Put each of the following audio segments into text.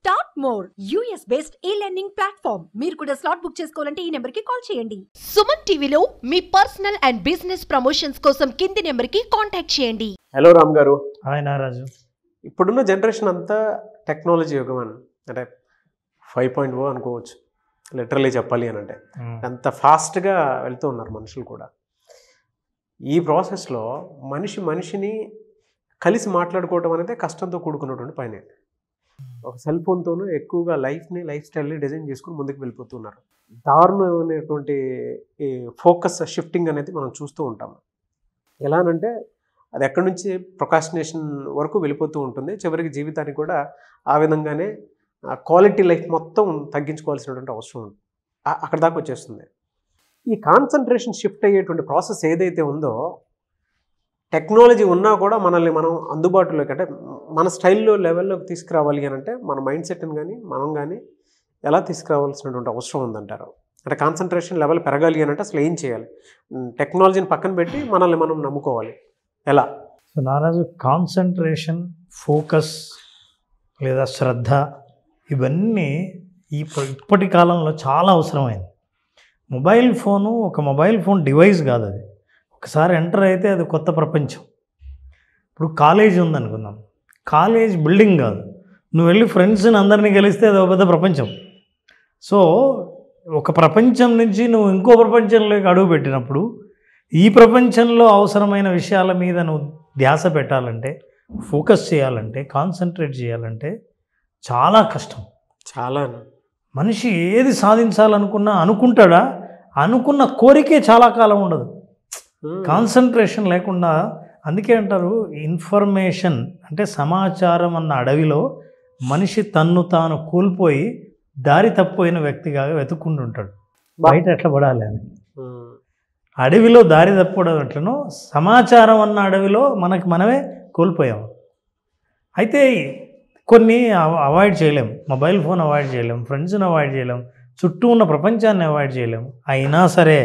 Start more US based e-learning platform. మీరు కూడా slot book చేసుకోవాలంటే ఈ నెంబర్ కి కాల్ చేయండి. సుమన్ టీవీలో మీ పర్సనల్ అండ్ బిజినెస్ ప్రమోషన్స్ కోసం కింది నెంబర్ కి కాంటాక్ట్ చేయండి. హలో రామ్ గారు. హాయ్ నారాజు. ఇప్పుడున్న జనరేషన్ అంతా టెక్నాలజీ యుగం అంటే 5.0 అనుకోవచ్చు లిటరలీ చెప్పాలి అని అంటే అంత ఫాస్ట్గా వెళ్తూ ఉన్నారు మనుషులు కూడా. ఈ ప్రాసెస్లో మనిషిని కలిసి మాట్లాడుకోవడం అనేది కష్టంతో కూడుకున్నటువంటి పైన. ఒక సెల్ ఫోన్తోనూ ఎక్కువగా లైఫ్ స్టైల్ని డిజైన్ చేసుకుని ముందుకు వెళ్ళిపోతున్నారు. దారుణమైనటువంటి ఈ ఫోకస్ షిఫ్టింగ్ అనేది మనం చూస్తూ ఉంటాము. ఎలానంటే అది ఎక్కడి నుంచి ప్రొకాస్టినేషన్ వరకు వెళ్ళిపోతూ ఉంటుంది. చివరికి జీవితానికి కూడా ఆ విధంగానే క్వాలిటీ లైఫ్ మొత్తం తగ్గించుకోవాల్సినటువంటి అవసరం ఉంది. అక్కడ దాకా వచ్చేస్తుంది. ఈ కాన్సన్ట్రేషన్ షిఫ్ట్ అయ్యేటువంటి ప్రాసెస్ ఏదైతే ఉందో, టెక్నాలజీ ఉన్నా కూడా మనల్ని మనం అందుబాటులోకి అంటే మన స్టైల్లో లెవెల్లోకి తీసుకురావాలి అని అంటే మన మైండ్ సెట్ని కానీ మనం కానీ ఎలా తీసుకురావాల్సినటువంటి అవసరం ఉందంటారు. అంటే కాన్సన్ట్రేషన్ లెవెల్ పెరగాలి అని అంటే అసలు ఏం చేయాలి? టెక్నాలజీని పక్కన పెట్టి మనల్ని మనం నమ్ముకోవాలి ఎలా? సో నారాజు, కాన్సన్ట్రేషన్, ఫోకస్ లేదా శ్రద్ధ ఇవన్నీ ఇప్పటి కాలంలో చాలా అవసరమైంది. మొబైల్ ఫోన్ డివైస్ కాదు అది. ఒకసారి ఎంటర్ అయితే అది కొత్త ప్రపంచం. ఇప్పుడు కాలేజ్ ఉందనుకుందాం, కాలేజ్ బిల్డింగ్ కాదు, నువ్వు వెళ్ళి ఫ్రెండ్స్ని అందరినీ కలిస్తే అది ఒక పెద్ద ప్రపంచం. సో ఒక ప్రపంచం నుంచి నువ్వు ఇంకో ప్రపంచంలోకి అడుగు పెట్టినప్పుడు ఈ ప్రపంచంలో అవసరమైన విషయాల మీద నువ్వు ధ్యాస పెట్టాలంటే, ఫోకస్ చేయాలంటే, కాన్సన్ట్రేట్ చేయాలంటే చాలా కష్టం. చాలా మనిషి ఏది సాధించాలనుకున్నా అనుకుంటాడా, అనుకున్న కోరికే చాలా కాలం ఉండదు కాన్సన్ట్రేషన్ లేకుండా. అందుకే అంటారు, ఇన్ఫర్మేషన్ అంటే సమాచారం అన్న అడవిలో మనిషి తన్ను తాను కోల్పోయి దారి తప్పిపోయిన వ్యక్తిగా వెతుక్కుంటుంటాడు. బయట ఎట్లా పడాలి అని. అడవిలో దారి తప్పడం ఎట్లనో సమాచారం అన్న అడవిలో మనమే కోల్పోయాము. అయితే కొన్ని అవాయిడ్ చేయలేం. మొబైల్ ఫోన్ అవాయిడ్ చేయలేం, ఫ్రెండ్స్ని అవాయిడ్ చేయలేం, చుట్టూ ఉన్న ప్రపంచాన్ని అవాయిడ్ చేయలేం. అయినా సరే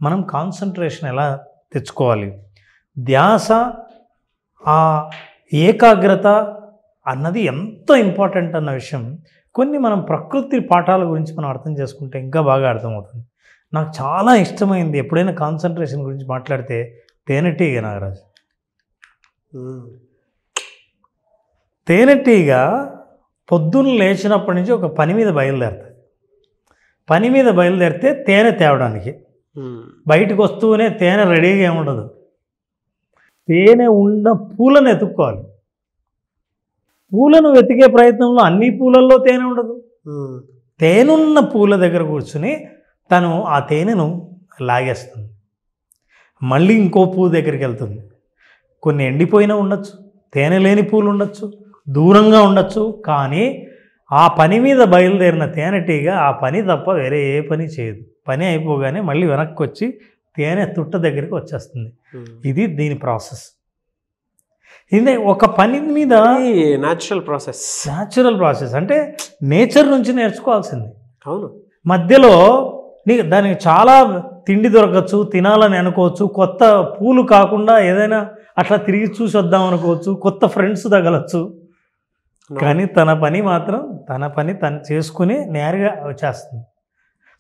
మనం కాన్సన్ట్రేషన్ ఎలా తెచ్చుకోవాలి, ధ్యాస, ఆ ఏకాగ్రత అన్నది ఎంత ఇంపార్టెంట్ అన్న విషయం కొన్ని మనం ప్రకృతి పాఠాల గురించి మనం అర్థం చేసుకుంటే ఇంకా బాగా అర్థమవుతుంది. నాకు చాలా ఇష్టమైంది ఎప్పుడైనా కాన్సన్ట్రేషన్ గురించి మాట్లాడితే తేనెటీగ నాగరాజు. తేనెటీగ పొద్దున్న లేచినప్పటి నుంచి ఒక పని మీద బయలుదేరుతుంది. పని మీద బయలుదేరితే తేనె తేవడానికి బయటకు వస్తూనే తేనె రెడీగా ఏముండదు. తేనె ఉన్న పూలను ఎత్తుక్కోవాలి. పూలను వెతికే ప్రయత్నంలో అన్ని పూలల్లో తేనె ఉండదు. తేనున్న పూల దగ్గర కూర్చుని తను ఆ తేనెను లాగేస్తుంది. మళ్ళీ ఇంకో పువ్వు దగ్గరికి వెళ్తుంది. కొన్ని ఎండిపోయినా ఉండొచ్చు, తేనె లేని పూలు ఉండొచ్చు, దూరంగా ఉండొచ్చు. కానీ ఆ పని మీద బయలుదేరిన తేనెటీగ ఆ పని తప్ప వేరే ఏ పని చేయదు. పని అయిపోగానే మళ్ళీ వెనక్కి వచ్చి తేనె తుట్ట దగ్గరికి వచ్చేస్తుంది. ఇది దీని ప్రాసెస్. ఇది ఒక పని మీద న్యాచురల్ ప్రాసెస్ అంటే నేచర్ నుంచి నేర్చుకోవాల్సింది. అవును. మధ్యలో దానికి చాలా తిండి దొరకచ్చు, తినాలని అనుకోవచ్చు, కొత్త పూలు కాకుండా ఏదైనా అట్లా తిరిగి చూసి వద్దాం అనుకోవచ్చు, కొత్త ఫ్రెండ్స్ తగలచ్చు. కానీ తన పని తను చేసుకుని నేరుగా వచ్చేస్తుంది.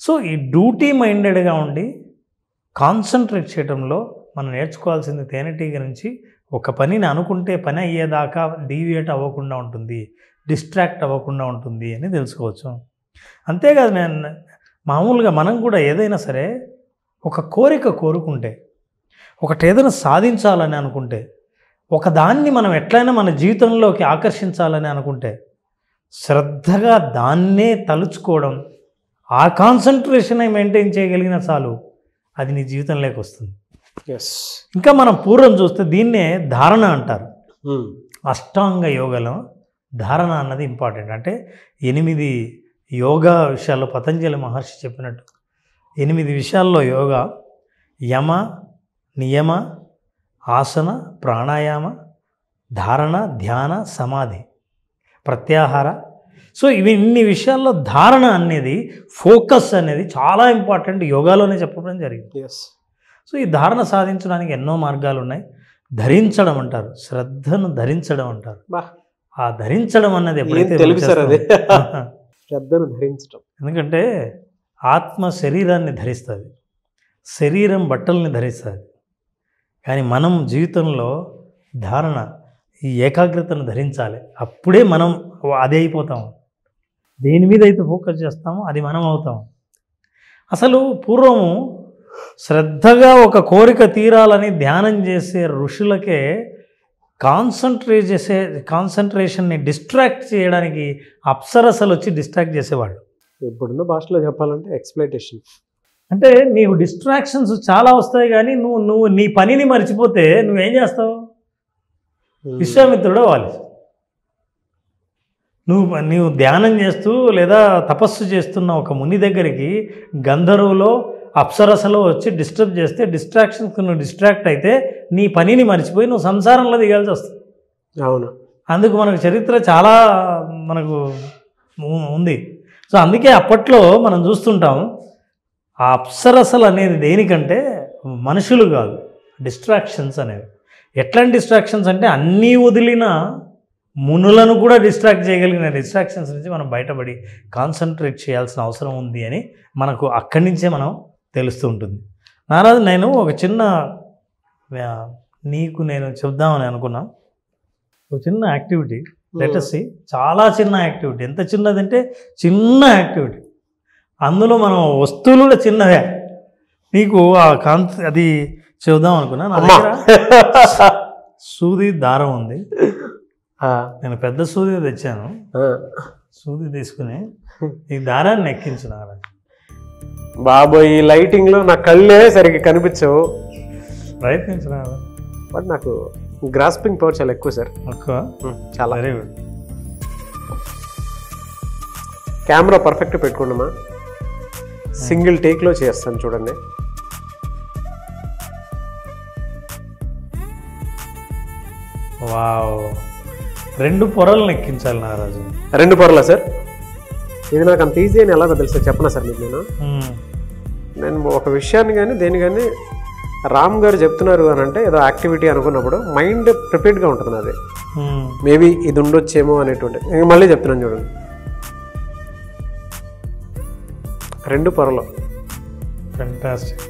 సో ఈ డ్యూటీ మైండెడ్గా ఉండి కాన్సన్ట్రేట్ చేయడంలో మనం నేర్చుకోవాల్సింది తేనెటీగ నుంచి. ఒక పనిని అనుకుంటే పని అయ్యేదాకా డీవియేట్ అవ్వకుండా ఉంటుంది, డిస్ట్రాక్ట్ అవ్వకుండా ఉంటుంది అని తెలుసుకోవచ్చు. అంతేకాదు, మామూలుగా మనం కూడా ఏదైనా సరే ఒక కోరుకుంటే, ఏదైనా సాధించాలని అనుకుంటే, ఒకదాన్ని మనం ఎట్లయినా మన జీవితంలోకి ఆకర్షించాలని అనుకుంటే శ్రద్ధగా దాన్నే తలుచుకోవడం, ఆ కాన్సన్ట్రేషన్ మెయింటైన్ చేయగలిగిన చాలు అది నీ జీవితంలోకి వస్తుంది. ఇంకా మనం పూర్వం చూస్తే దీన్నే ధారణ అంటారు. అష్టాంగ యోగలో ధారణ అన్నది ఇంపార్టెంట్. అంటే 8 యోగా విషయాల్లో పతంజలి మహర్షి చెప్పినట్టు 8 విషయాల్లో యోగా: యమ, నియమ, ఆసన, ప్రాణాయామ, ధారణ, ధ్యాన, సమాధి, ప్రత్యాహార. సో ఇన్ని విషయాల్లో ధారణ అనేది, ఫోకస్ అనేది చాలా ఇంపార్టెంట్. యోగాలోనే చెప్పడం జరిగింది. సో ఈ ధారణ సాధించడానికి ఎన్నో మార్గాలు ఉన్నాయి. ధరించడం అంటారు, శ్రద్ధను ధరించడం అంటారు. ఆ ధరించడం అన్నది ఎప్పుడైతే తెలుగు సార్ అది చేస్తామో, శ్రద్ధను ధరించడం. ఎందుకంటే ఆత్మ శరీరాన్ని ధరిస్తుంది, శరీరం బట్టల్ని ధరిస్తుంది. కానీ మనం జీవితంలో ధారణ ఈ ఏకాగ్రతను ధరించాలి. అప్పుడే మనం అదే అయిపోతాం. దేని మీద అయితే ఫోకస్ చేస్తామో అది మనం అవుతాం. అసలు పూర్వము శ్రద్ధగా ఒక కోరిక తీరాలని ధ్యానం చేసే ఋషులకే కాన్సన్ట్రేషన్ని డిస్ట్రాక్ట్ చేయడానికి అప్సరసలు వచ్చి డిస్ట్రాక్ట్ చేసేవాళ్ళు. ఇప్పుడున్న భాషలో చెప్పాలంటే ఎక్స్‌ప్లాయిటేషన్. అంటే నీకు డిస్ట్రాక్షన్స్ చాలా వస్తాయి, కానీ నువ్వు నీ పనిని మర్చిపోతే నువ్వేం చేస్తావు? విశ్వామిత్రుడు వాళ్ళు నువ్వు ధ్యానం చేస్తూ లేదా తపస్సు చేస్తున్న ఒక ముని దగ్గరికి గంధర్వులో అప్సరసలో వచ్చి డిస్టర్బ్ చేస్తే, డిస్ట్రాక్షన్స్కి నువ్వు డిస్ట్రాక్ట్ అయితే నీ పనిని మర్చిపోయి నువ్వు సంసారంలో దిగాల్సి వస్తుంది. అవును. అందుకు మనకు చరిత్ర చాలా మనకు ఉంది. సో అందుకే అప్పట్లో మనం చూస్తుంటాం ఆ అప్సరసలు అనేది దేనికంటే మనుషులు కాదు, డిస్ట్రాక్షన్స్ అనేవి. ఎట్లాంటి డిస్ట్రాక్షన్స్ అంటే అన్నీ వదిలిన మునులను కూడా డిస్ట్రాక్ట్ చేయగలిగిన డిస్ట్రాక్షన్స్ నుంచి మనం బయటపడి కాన్సన్ట్రేట్ చేయాల్సిన అవసరం ఉంది అని మనకు అక్కడి నుంచే మనం తెలుస్తూ ఉంటుంది. నారాజు, నేను ఒక చిన్న నీకు నేను చెప్దామని అనుకున్నా. ఒక చిన్న యాక్టివిటీ, లెటస్ సి, చాలా చిన్న యాక్టివిటీ. ఎంత చిన్నదంటే చిన్న యాక్టివిటీ, అందులో మనం వస్తువులు కూడా చిన్నవే. నీకు అది చెబుదాం అనుకున్నా. నా దగ్గర సూది దారం ఉంది, నేను పెద్ద సూది తెచ్చాను. సూది తీసుకుని ఈ దారాన్ని ఎక్కించిన బాబోయ్, ఈ లైటింగ్లో నా కళ్ళే సరిగ్గా కనిపించవు. ప్రయత్నించిన బట్ నాకు గ్రాస్పింగ్ పవర్ చాలా ఎక్కువ సార్. చాలా. Very good. కెమెరా పర్ఫెక్ట్ పెట్టుకున్నామా, సింగిల్ టేక్లో చేస్తాను చూడండి. వావ్, 2 పొరలను ఎక్కించాలి నారాజు. 2 పొరలా సార్? ఇది నాకు అంత ఈజీ అని ఎలాగో తెలుసా చెప్పనా సార్ మీకు. నేను ఒక విషయాన్ని కానీ దేని కానీ రామ్ గారు చెప్తున్నారు అని అంటే ఏదో యాక్టివిటీ అనుకున్నప్పుడు మైండ్ ప్రిపేర్డ్గా ఉంటుంది నాది. మేబీ ఇది ఉండొచ్చేమో అనేటువంటి. నేను మళ్ళీ చెప్తున్నాను చూడండి, 2 పొరలు. ఫెంటాస్టిక్.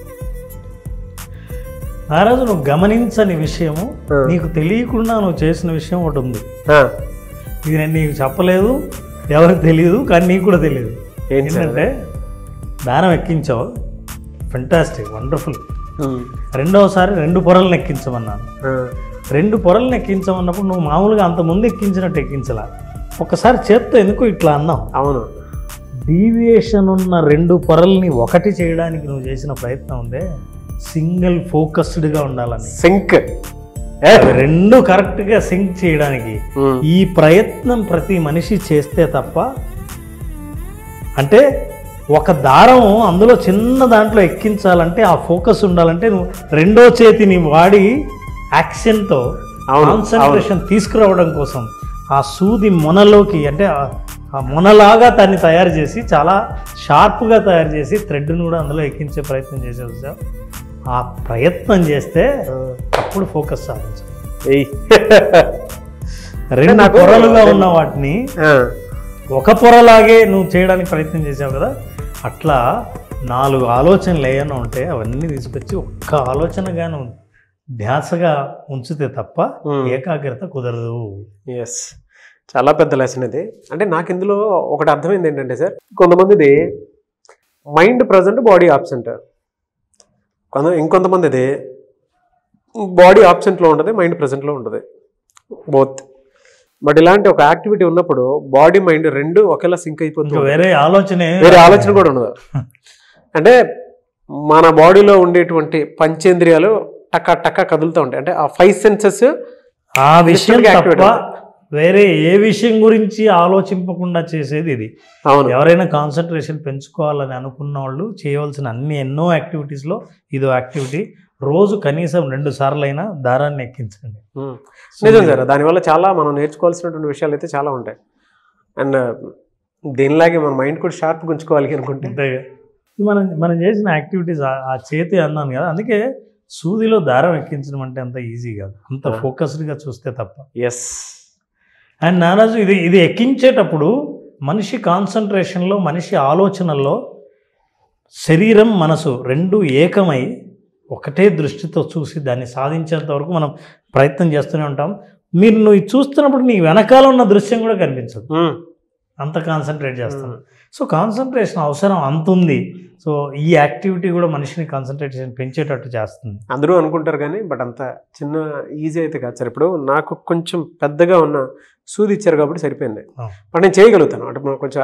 నారాజు, నువ్వు గమనించని విషయము, నీకు తెలియకుండా నువ్వు చేసిన విషయం ఒకటి ఉంది. ఇది నేను నీకు చెప్పలేదు, ఎవరికి తెలియదు, కానీ నీకు కూడా తెలియదు. ఏంటంటే దారం ఎక్కించావు, ఫెంటాస్టిక్, వండర్ఫుల్. రెండవసారి 2 పొరలను ఎక్కించమన్నాను. 2 పొరలను ఎక్కించమన్నప్పుడు నువ్వు మామూలుగా అంత ముందు ఎక్కించినట్టు ఎక్కించలా, ఒకసారి చేత్తో ఎందుకు ఇట్లా అన్నావు. అవును. డీవియేషన్ ఉన్న 2 పొరల్ని ఒకటి చేయడానికి నువ్వు చేసిన ప్రయత్నం ఉందే, సింగిల్ ఫోకస్డ్గా ఉండాలని, సింక్ 2 కరెక్ట్గా సింక్ చేయడానికి ఈ ప్రయత్నం ప్రతి మనిషి చేస్తే తప్ప, అంటే ఒక దారం అందులో చిన్న దాంట్లో ఎక్కించాలంటే ఆ ఫోకస్ ఉండాలంటే నువ్వు 2వ చేతిని వాడి యాక్షన్తో కాన్సన్ట్రేషన్ తీసుకురావడం కోసం ఆ సూది మొనలోకి, అంటే ఆ మొనలాగా దాన్ని తయారు చేసి చాలా షార్ప్గా తయారు చేసి థ్రెడ్ను కూడా అందులో ఎక్కించే ప్రయత్నం చేసేసావు. ఆ ప్రయత్నం చేస్తే అప్పుడు ఫోకస్ సాధించాలి. 2 పొరలుగా ఉన్న వాటిని ఒక పొరలాగే నువ్వు చేయడానికి ప్రయత్నం చేసావు కదా, అట్లా 4 ఆలోచనలు ఏమైనా ఉంటే అవన్నీ తీసుకొచ్చి ఒక్క ఆలోచనగా నువ్వు ధ్యాసగా ఉంచితే తప్ప ఏకాగ్రత కుదరదు. ఎస్, చాలా పెద్ద లెసన్ ఇది. అంటే నాకు ఇందులో ఒకటి అర్థమైంది ఏంటంటే సార్, కొంతమందిది మైండ్ ప్రజెంట్, బాడీ ఆబ్సెంట్. ఇంకొంతమందిది బాడీ ఆబ్సెంట్లో ఉంటుంది, మైండ్ ప్రజెంట్లో ఉంటుంది, బోత్. బట్ ఇలాంటి ఒక యాక్టివిటీ ఉన్నప్పుడు బాడీ మైండ్ 2 ఒకేలా సింక్ అయిపోతుంది. వేరే ఆలోచన కూడా ఉండదు. అంటే మన బాడీలో ఉండేటువంటి పంచేంద్రియాలు టక్క టక్క కదులుతూ ఉంటాయి. అంటే ఆ 5 సెన్సెస్ ఆ విషయం తప్ప వేరే ఏ విషయం గురించి ఆలోచింపకుండా చేసేది ఇది. అవును. ఎవరైనా కాన్సన్ట్రేషన్ పెంచుకోవాలని అనుకున్న వాళ్ళు చేయవలసిన ఎన్నో యాక్టివిటీస్లో ఇదో యాక్టివిటీ. రోజు కనీసం 2 సార్లు అయినా దారాన్ని ఎక్కించండి. నిజం సార్, దానివల్ల చాలా మనం నేర్చుకోవాల్సినటువంటి విషయాలు అయితే చాలా ఉంటాయి. అండ్ దీనిలాగే మన మైండ్ కూడా షార్ప్గా ఉంచుకోవాలి అనుకుంటే. మనం చేసిన యాక్టివిటీస్ ఆ చేతి అన్నాను కదా, అందుకే సూదిలో దారం ఎక్కించడం అంటే అంత ఈజీ కాదు, అంత ఫోకస్డ్గా చూస్తే తప్ప. ఎస్, అండ్ నారాజు ఇది ఎక్కించేటప్పుడు మనిషి కాన్సన్ట్రేషన్లో, మనిషి ఆలోచనల్లో శరీరం మనసు రెండు ఏకమై ఒకటే దృష్టితో చూసి దాన్ని సాధించేంత వరకు మనం ప్రయత్నం చేస్తూనే ఉంటాం. నువ్వు చూస్తున్నప్పుడు నీ వెనకాల ఉన్న దృశ్యం కూడా కనిపించదు, అంత కాన్సన్ట్రేట్ చేస్తాం. సో కాన్సన్ట్రేషన్ అవసరం అంత ఉంది. సో ఈ యాక్టివిటీ కూడా మనిషిని కాన్సన్ట్రేషన్ పెంచేటట్టు చేస్తుంది. అందరూ అనుకుంటారు కానీ బట్ అంత చిన్న ఈజీ అయితే కాదు సార్. ఇప్పుడు నాకు కొంచెం పెద్దగా ఉన్న సూది ఇచ్చారు కాబట్టి సరిపోయింది, బట్ నేను చేయగలుగుతాను. అంటే మనం కొంచెం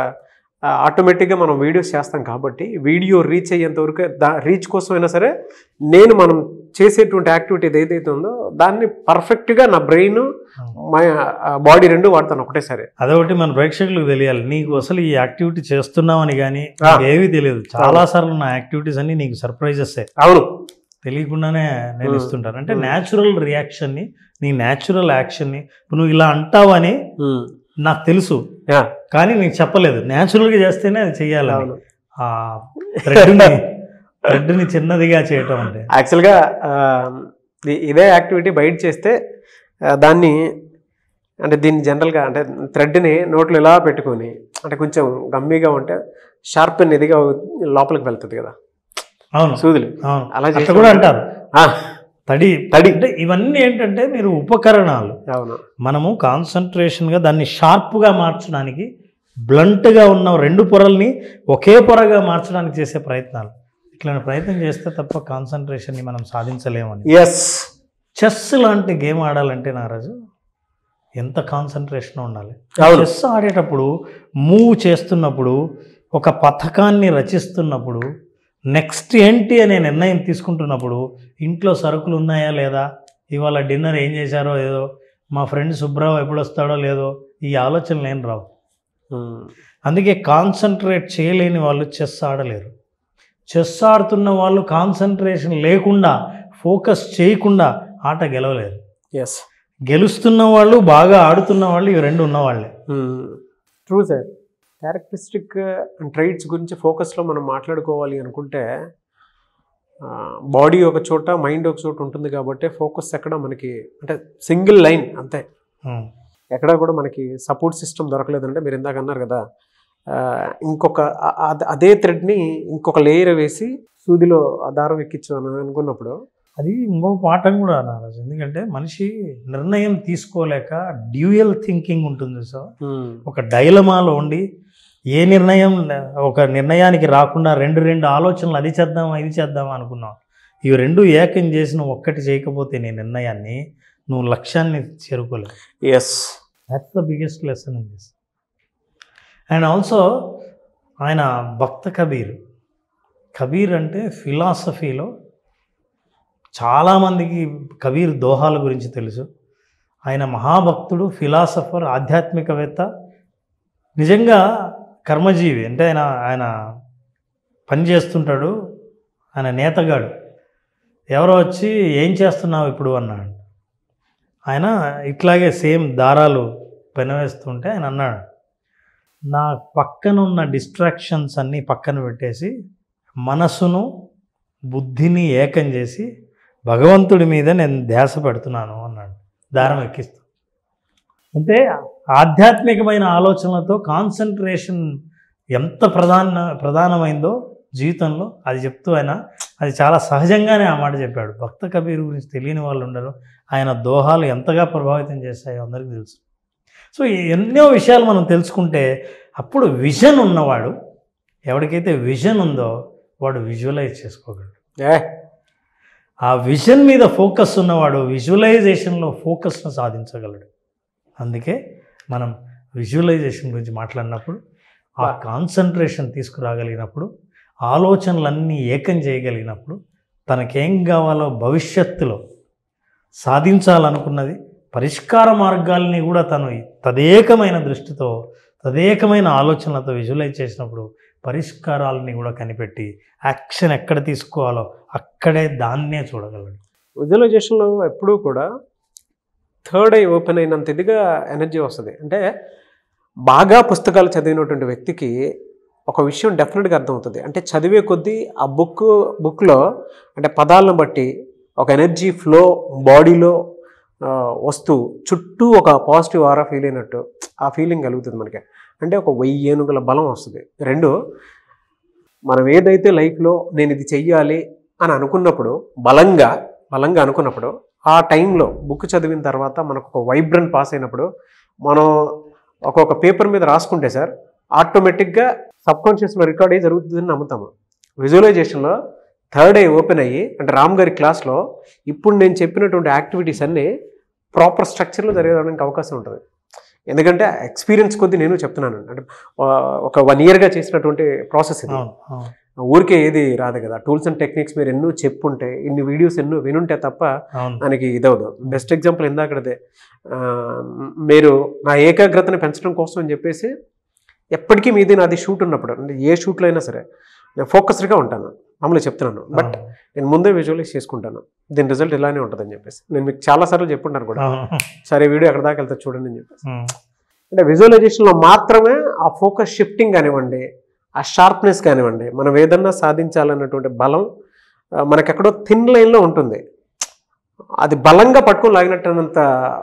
ఆటోమేటిక్గా మనం వీడియోస్ చేస్తాం కాబట్టి వీడియో రీచ్ అయ్యేంత వరకు రీచ్ కోసమైనా సరే మనం చేసేటువంటి యాక్టివిటీ ఏదైతే ఉందో దాన్ని పర్ఫెక్ట్గా నా బ్రెయిన్ మా బాడీ రెండు వాడతాను ఒకటేసారి. అదొకటి మన ప్రేక్షకులకు తెలియాలి, నీకు అసలు ఈ యాక్టివిటీ చేస్తున్నావని కానీ ఏమీ తెలియదు. చాలాసార్లు నా యాక్టివిటీస్ అన్ని నీకు సర్ప్రైజెస్ అవును, తెలియకుండానే నేను ఇస్తుంటాను. అంటే న్యాచురల్ రియాక్షన్ని, నీ న్యాచురల్ యాక్షన్ని నువ్వు ఇలా అంటావని నాకు తెలుసు కానీ నీకు చెప్పలేదు. న్యాచురల్గా చేస్తేనే అది చెయ్యాలి. థ్రెడ్ని చిన్నదిగా చేయటం అంటే యాక్చువల్గా ఇదే యాక్టివిటీ బయట చేస్తే దాన్ని అంటే దీన్ని జనరల్గా అంటే థ్రెడ్ని నోట్లో ఇలా పెట్టుకొని అంటే కొంచెం గమ్మీగా ఉంటే షార్ప్ అండ్ ఇదిగా లోపలికి వెళ్తుంది కదా. అవును, సూదులు అలా కూడా అంటారు. తడి అంటే ఇవన్నీ ఏంటంటే మీరు ఉపకరణాలు. అవును, మనము కాన్సన్ట్రేషన్గా దాన్ని షార్ప్గా మార్చడానికి, బ్లంట్గా ఉన్న రెండు పొరల్ని ఒకే పొరగా మార్చడానికి చేసే ప్రయత్నాలు. ఇట్లాంటి ప్రయత్నం చేస్తే తప్ప కాన్సన్ట్రేషన్ని మనం సాధించలేమని. చెస్ లాంటి గేమ్ ఆడాలంటే నారాజు ఎంత కాన్సన్ట్రేషన్ ఉండాలి. చెస్ ఆడేటప్పుడు మూవ్ చేస్తున్నప్పుడు, ఒక పథకాన్ని రచిస్తున్నప్పుడు, నెక్స్ట్ ఏంటి అనే నిర్ణయం తీసుకుంటున్నప్పుడు, ఇంట్లో సరుకులు ఉన్నాయా లేదా, ఇవాళ డిన్నర్ ఏం చేశారో ఏదో, మా ఫ్రెండ్ సుబ్రావు ఎప్పుడు వస్తాడో లేదో, ఈ ఆలోచనలు ఏం రావు. అందుకే కాన్సన్ట్రేట్ చేయలేని వాళ్ళు చెస్ ఆడలేరు. చెస్ ఆడుతున్న వాళ్ళు కాన్సన్ట్రేషన్ లేకుండా, ఫోకస్ చేయకుండా ఆట గెలవలేరు. గెలుస్తున్న వాళ్ళు, బాగా ఆడుతున్న వాళ్ళు, ఇవి రెండు ఉన్నవాళ్ళే. True sir. Characteristic and traits గురించి ఫోకస్లో మనం మాట్లాడుకోవాలి అనుకుంటే బాడీ ఒక చోట, మైండ్ ఒక చోట ఉంటుంది కాబట్టి ఫోకస్ ఎక్కడ మనకి అంటే సింగిల్ లైన్ అంతే, ఎక్కడా కూడా మనకి సపోర్ట్ సిస్టమ్ దొరకలేదంటే మీరు ఇందాక అన్నారు కదా, ఇంకొక అదే థ్రెడ్ని ఇంకొక లేయర్ వేసి సూదిలో ఆ దారం ఎక్కించాను అనుకున్నప్పుడు అది ఇంకో పాఠం కూడా నారాజు. ఎందుకంటే మనిషి నిర్ణయం తీసుకోలేక డ్యూయల్ థింకింగ్ ఉంటుంది సార్. ఒక డైలమాలో ఉండి ఏ నిర్ణయం, ఒక నిర్ణయానికి రాకుండా రెండు ఆలోచనలు, అది చేద్దామా ఇది చేద్దామా అనుకున్నాం. ఇవి రెండు ఏకం చేసిన ఒక్కటి చేయకపోతే నీ నిర్ణయాన్ని, నువ్వు లక్ష్యాన్ని చేరుకోలేవు. That's the biggest lesson in this. And also ఆయన భక్త కబీర్ అంటే ఫిలాసఫీలో చాలామందికి కబీర్ దోహాల గురించి తెలుసు. ఆయన మహాభక్తుడు, ఫిలాసఫర్, ఆధ్యాత్మికవేత్త, నిజంగా కర్మజీవి. అంటే ఆయన పని చేస్తుంటాడు, ఆయన నేతగాడు. ఎవరో వచ్చి ఏం చేస్తున్నావు ఇప్పుడు అన్నాడు. ఆయన ఇట్లాగే సేమ్ దారాలు పెనవేస్తుంటే ఆయన అన్నాడు, నా పక్కన ఉన్న డిస్ట్రాక్షన్స్ అన్నీ పక్కన పెట్టేసి మనసును, బుద్ధిని ఏకం చేసి భగవంతుడి మీద నేను ధ్యాస పెడుతున్నాను అన్నాడు, దారం ఎక్కిస్తూ. అంటే ఆధ్యాత్మికమైన ఆలోచనలతో కాన్సన్ట్రేషన్ ఎంత ప్రధానమైందో జీవితంలో అది చెప్తూ ఆయన అది చాలా సహజంగానే ఆ మాట చెప్పాడు. భక్త కబీర్ గురించి తెలియని వాళ్ళు ఉండరు. ఆయన దోహాలు ఎంతగా ప్రభావితం చేస్తాయో అందరికీ తెలుసు. సో ఎన్నో విషయాలు మనం తెలుసుకుంటే అప్పుడు విజన్ ఉన్నవాడు, ఎవరికైతే విజన్ ఉందో వాడు విజువలైజ్ చేసుకోగలడు. ఆ విజన్ మీద ఫోకస్ ఉన్నవాడు విజువలైజేషన్లో ఫోకస్ను సాధించగలడు. అందుకే మనం విజువలైజేషన్ గురించి మాట్లాడినప్పుడు, ఆ కాన్సన్ట్రేషన్ తీసుకురాగలిగినప్పుడు, ఆలోచనలన్నీ ఏకం చేయగలిగినప్పుడు, తనకేం కావాలో భవిష్యత్తులో సాధించాలనుకున్నది, పరిష్కార మార్గాల్ని కూడా తను తదేకమైన దృష్టితో, తదేకమైన ఆలోచనలతో విజువలైజ్ చేసినప్పుడు పరిష్కారాలని కూడా కనిపెట్టి యాక్షన్ ఎక్కడ తీసుకోవాలో అక్కడే దాన్నే చూడగలడు. విజువలైజేషన్లో ఎప్పుడూ కూడా థర్డ్ ఐ ఓపెన్ అయినంత ఇదిగా ఎనర్జీ వస్తుంది. అంటే బాగా పుస్తకాలు చదివినటువంటి వ్యక్తికి ఒక విషయం డెఫినెట్గా అర్థమవుతుంది. అంటే చదివే కొద్దీ ఆ బుక్లో అంటే పదాలను బట్టి ఒక ఎనర్జీ ఫ్లో బాడీలో వస్తూ చుట్టూ ఒక పాజిటివ్ ఆరా ఫీల్ అయినట్టు ఆ ఫీలింగ్ కలుగుతుంది మనకి. అంటే ఒక 1000 ఏనుగుల బలం వస్తుంది. రెండు, మనం ఏదైతే లైఫ్లో నేను ఇది చెయ్యాలి అని అనుకున్నప్పుడు బలంగా అనుకున్నప్పుడు ఆ టైంలో బుక్ చదివిన తర్వాత మనకు ఒక వైబ్రెంట్ పాస్ అయినప్పుడు మనం ఒక్కొక్క పేపర్ మీద రాసుకుంటే సార్ ఆటోమేటిక్గా సబ్కాన్షియస్లో రికార్డ్ అయ్యి జరుగుతుందని నమ్ముతాము. విజువలైజేషన్లో థర్డ్ ఐ ఓపెన్ అయ్యి, అంటే రామ్ గారి క్లాస్లో ఇప్పుడు నేను చెప్పినటువంటి యాక్టివిటీస్ అన్నీ ప్రాపర్ స్ట్రక్చర్లో జరగడానికి అవకాశం ఉంటుంది. ఎందుకంటే ఎక్స్పీరియన్స్ కొద్దీ నేను చెప్తున్నాను. అంటే ఒక 1 yearగా చేసినటువంటి ప్రాసెస్ ఇది. ఊరికే ఏది రాదు కదా. టూల్స్ అండ్ టెక్నిక్స్ మీరు ఎన్నో చెప్పుంటే, ఇన్ని వీడియోస్ ఎన్నో వినుంటే తప్ప మనకి ఇదవదు. బెస్ట్ ఎగ్జాంపుల్ ఇందాకదే, మీరు నా ఏకాగ్రతని పెంచడం కోసం అని చెప్పేసి ఎప్పటికీ మీది నాది షూట్ ఉన్నప్పుడు, అంటే ఏ షూట్లో అయినా సరే నేను ఫోకస్డ్గా ఉంటాను. మామూలుగా చెప్తున్నాను, బట్ నేను ముందే విజువలైజ్ చేసుకుంటాను దీని రిజల్ట్ ఇలానే ఉంటుందని చెప్పేసి. నేను మీకు చాలాసార్లు చెప్పుంటాను కూడా, సరే వీడియో ఎక్కడ దాకా వెళ్తా చూడండి అని చెప్పేసి. అంటే విజువలైజేషన్లో మాత్రమే ఆ ఫోకస్ షిఫ్టింగ్ కానివ్వండి, ఆ షార్ప్నెస్ కానివ్వండి, మనం ఏదన్నా సాధించాలన్నటువంటి బలం మనకెక్కడో థిన్ లైన్లో ఉంటుంది. అది బలంగా పట్టుకొని లాగినట్టున్నంత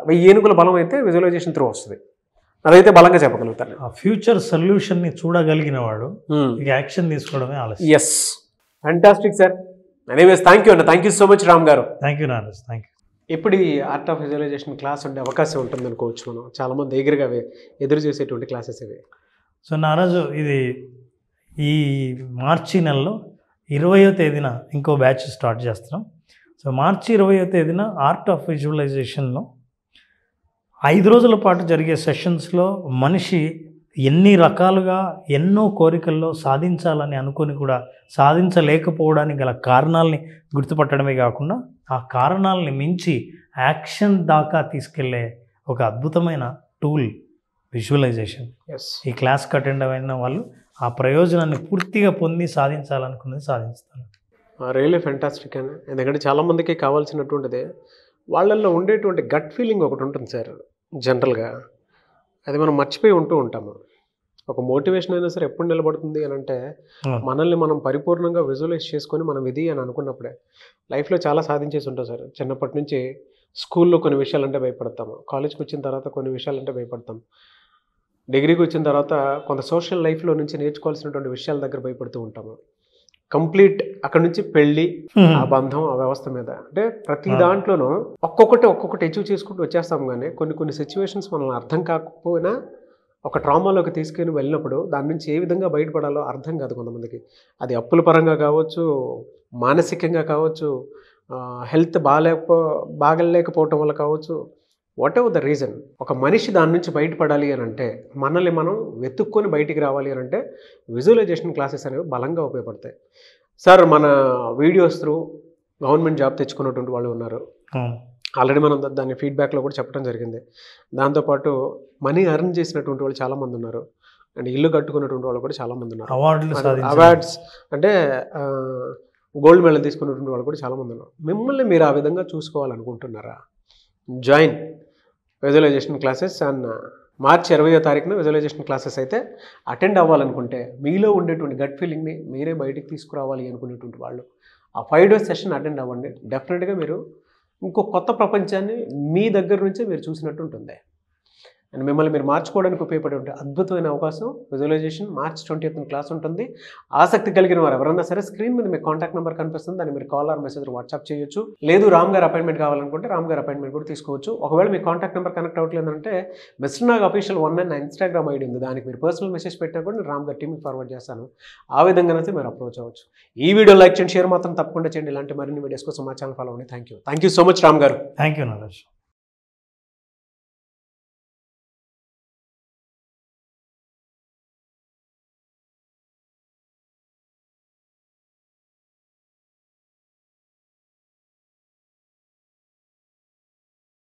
1000 ఏనుగుల బలం అయితే విజువలైజేషన్ త్రూ వస్తుంది. అదైతే బలంగా చెప్పగలుగుతాను. ఆ ఫ్యూచర్ సొల్యూషన్ని చూడగలిగిన వాడు యాక్షన్ తీసుకోవడమే ఆలస్యం. Yes, fantastic sir. Anyways thank you అండి. Thank you so much Ram garu. Thank you Naraj. Thank you. ఇప్పుడు ఈ ఆర్ట్ ఆఫ్ విజువలైజేషన్ క్లాస్ ఉండే అవకాశం ఉంటుంది అనుకోవచ్చు. మనం చాలామంది దగ్గరగా ఎదురు చేసేటువంటి క్లాసెస్ ఇవి. సో నారాజు, ఇది ఈ మార్చి నెలలో 20వ తేదీన ఇంకో బ్యాచ్ స్టార్ట్ చేస్తున్నాం. సో మార్చి 20వ తేదీన ఆర్ట్ ఆఫ్ విజువలైజేషన్లో 5 రోజుల పాటు జరిగే సెషన్స్లో మనిషి ఎన్ని రకాలుగా ఎన్నో కోరికల్లో సాధించాలని అనుకొని కూడా సాధించలేకపోవడానికి గల కారణాలని గుర్తుపట్టడమే కాకుండా ఆ కారణాలని మించి యాక్షన్ దాకా తీసుకెళ్లే ఒక అద్భుతమైన టూల్ విజువలైజేషన్. ఈ క్లాస్కి అటెండ్ అయిన వాళ్ళు ఆ ప్రయోజనాన్ని పూర్తిగా పొంది సాధించాలనుకున్నది సాధిస్తారు. రియల్లీ ఫెంటాస్టిక్ అని. ఎందుకంటే చాలామందికి కావాల్సినటువంటిది వాళ్ళల్లో ఉండేటువంటి గట్ ఫీలింగ్ ఒకటి ఉంటుంది సార్. జనరల్గా అది మనం మర్చిపోయి ఉంటూ ఉంటాము. ఒక మోటివేషన్ అయినా సరే ఎప్పుడు నిలబడుతుంది అని అంటే మనల్ని మనం పరిపూర్ణంగా విజువలైజ్ చేసుకొని మనం ఇది అని అనుకున్నప్పుడే. లైఫ్లో చాలా సాధించేసి ఉంటాం సార్. చిన్నప్పటి నుంచి స్కూల్లో కొన్ని విషయాలంటే భయపడతాము, కాలేజ్కి వచ్చిన తర్వాత కొన్ని విషయాలంటే భయపడతాం, డిగ్రీకి వచ్చిన తర్వాత కొంత సోషల్ లైఫ్లో నుంచి నేర్చుకోవాల్సినటువంటి విషయాల దగ్గర భయపడుతూ ఉంటాము. కంప్లీట్ అక్కడ నుంచి పెళ్ళి, ఆ బంధం, ఆ వ్యవస్థ మీద, అంటే ప్రతి దాంట్లోనూ ఒక్కొక్కటి అచీవ్ చేసుకుంటూ వచ్చేస్తాం. కానీ కొన్ని సిచ్యువేషన్స్ మనల్ని అర్థం కాకపోయినా ఒక ట్రామాలోకి తీసుకుని వెళ్ళినప్పుడు దాని నుంచి ఏ విధంగా బయటపడాలో అర్థం కాదు కొంతమందికి. అది అప్పుల పరంగా కావచ్చు, మానసికంగా కావచ్చు, హెల్త్ బాగలేకపోవటం వల్ల కావచ్చు, వాట్ ఎవర్ ద రీజన్. ఒక మనిషి దాని నుంచి బయటపడాలి అని అంటే, మనల్ని మనం వెతుక్కొని బయటికి రావాలి అని అంటే విజువలైజేషన్ క్లాసెస్ అనేవి బలంగా ఉపయోగపడతాయి సార్. మన వీడియోస్ త్రూ గవర్నమెంట్ జాబ్ తెచ్చుకున్నటువంటి వాళ్ళు ఉన్నారు. ఆల్రెడీ మనం దాని ఫీడ్బ్యాక్లో కూడా చెప్పడం జరిగింది. దాంతోపాటు మనీ ఎర్న్ చేసినటువంటి వాళ్ళు చాలామంది ఉన్నారు, అండ్ ఇల్లు కట్టుకున్నటువంటి వాళ్ళు కూడా చాలామంది ఉన్నారు. అవార్డ్స్ అంటే గోల్డ్ మెడల్ తీసుకున్నటువంటి వాళ్ళు కూడా చాలామంది ఉన్నారు. మిమ్మల్ని మీరు ఆ విధంగా చూసుకోవాలనుకుంటున్నారా? జాయిన్ విజువలైజేషన్ క్లాసెస్ అండ్ మార్చి 20వ తారీఖున విజువలైజేషన్ క్లాసెస్ అయితే అటెండ్ అవ్వాలనుకుంటే, మీలో ఉండేటువంటి గట్ ఫీలింగ్ని మీరే బయటికి తీసుకురావాలి అనుకునేటువంటి వాళ్ళు ఆ 5 days సెషన్ అటెండ్ అవ్వండి. డెఫినెట్గా మీరు ఇంకో కొత్త ప్రపంచాన్ని మీ దగ్గర నుంచే మీరు చూసినట్టు ఉంటుంది. అండ్ మిమ్మల్ని మీరు మార్చుకోవడానికి ఉపయోగపడే అద్భుతమైన అవకాశం విజువలైజేషన్ మార్చి 20th క్లాస్ ఉంటుంది. ఆసక్తి కలిగిన వారు ఎవరన్నా సరే స్క్రీన్ మీద మీకు కాంటాక్ట్ నెంబర్ కనిపిస్తుంది, దాన్ని మీరు కాల్ ఆర్ మెసేజ్ వాట్సాప్ చేయొచ్చు. లేదు రామ్ గారు అపాయింట్మెంట్ కావాలనుకుంటే రామ్ గారు అపాయింట్మెంట్ కూడా తీసుకోవచ్చు. ఒకవేళ మీ కాంటాక్ట్ నెంబర్ కనెక్ట్ అవ్వట్లేదంటే మిస్టర్ నాగ్ అఫీషియల్ 1 నా ఇన్స్టాగ్రామ్ ఐడి ఉంది, దానికి మీరు పర్సనల్ మెసేజ్ పెట్టినా కూడా నేను రామ్ గారి టీమ్కి ఫార్వర్డ్ చేస్తాను. ఆ విధంగానైతే మీరు అప్రోచ్ అవ్వచ్చు. ఈ వీడియో లైక్ చేయండి, షేర్ మాత్రం తప్పకుండా చేయండి. ఇలాంటి మరిన్ని వీడియోస్ కోసం మా ఛానల్ ఫాలో అవ్వండి. Thank you so much Ram garu. Thank you Naraj.